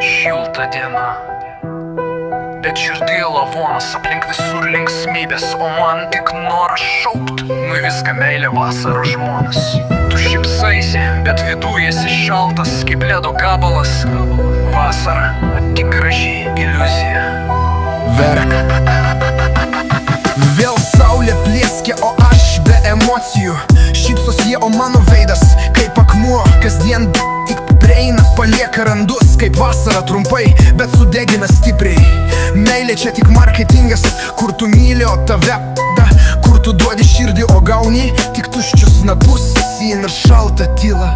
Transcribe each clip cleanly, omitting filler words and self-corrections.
Šilta diena, bet širdį lavonas, aplink visur linksmybės, o man tik noras šaukt, nu viską meilė vasaros žmonės. Tu šypsaisi, bet viduj esi šaltas, kaip ledo gabalas. Vasara, tik graži iliuzija. Verk. Vėl saulė plėskia, o aš be emocijų. Šypsos jie, o mano veidas kaip akmuo. Kasdien tik prieina, palieka randus. Kaip vasara trumpai, bet sudegina stipriai. Meilė čia tik marketingas, kur tu myli, o tave da. Kur tu duodi širdį, o gauni tik tuščius napus. Sien ir šalta tyla.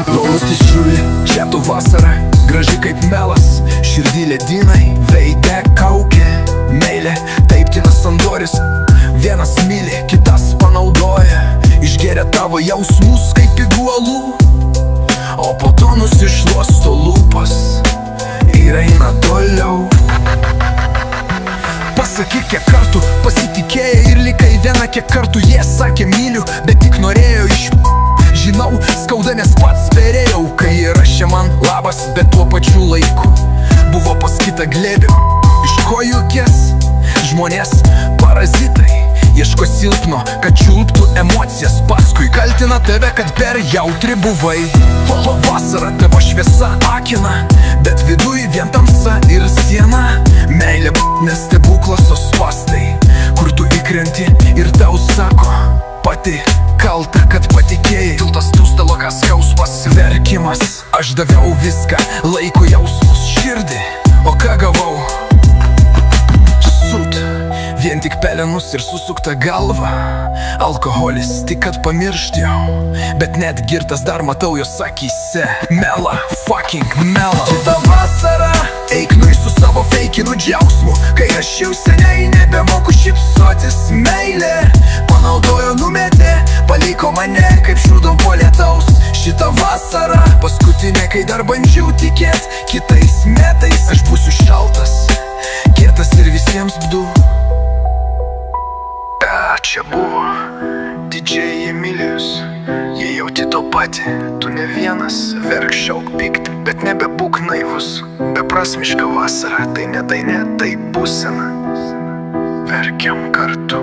Laustis žiūri, čia tu vasara, graži kaip melas. Širdį ledynai, veide kaukė. Meilė, taip tina sandoris. Vienas myli, kitas panaudoja. Išgeria tavo jausmus kaip piguolų, o po to nusišluosto lūpas ir eina toliau. Pasakyk, kiek kartų pasitikėjai ir likai viena, kiek kartų jie sakė myliu, bet tik norėjo Žinau, skauda, nes pats perėjau, kai rašė man labas, bet tuo pačiu laiku buvo pas kitą glėbį. Iš ko jukės? Žmonės parazitai ieško silpno, kad čiulptų emocijas. Paskui kaltina tave, kad per jautri buvai. Vasara tavo šviesa akina, bet viduj vien tamsa ir siena. Meilė nes stebuklas, o spastai, kur tu įkrenti ir tau sako pati kalta, kad patikėjai. Tiltas tūstalo, kas skausmas, verkimas. Aš daviau viską, laiko jausmus, širdį, o ką gavau? Sūt, vien tik pelenus ir susukta galva. Alkoholis, tik kad pamiršt jau, bet net girtas dar matau jos akyse. Mela, fucking mela. Šitą vasarą eik nuai su savo feikinu džiaugsmu, kai aš jau seniai nebemoku šypsotis. Meilė panaudojo, numetė, paliko mane kaip šūdom po lietaus. Šitą vasarą paskutinė, kai dar bandžiau tikėt, kitais metais aš būsiu šaltas, kietas ir visiems bdu. Čia buvo didžiai Emilijus, jie jauti to patį, tu ne vienas. Verk, šauk, pykt, bet nebebūk naivus. Beprasmiška vasara, tai ne dainė, tai būsena. Verkiam kartu.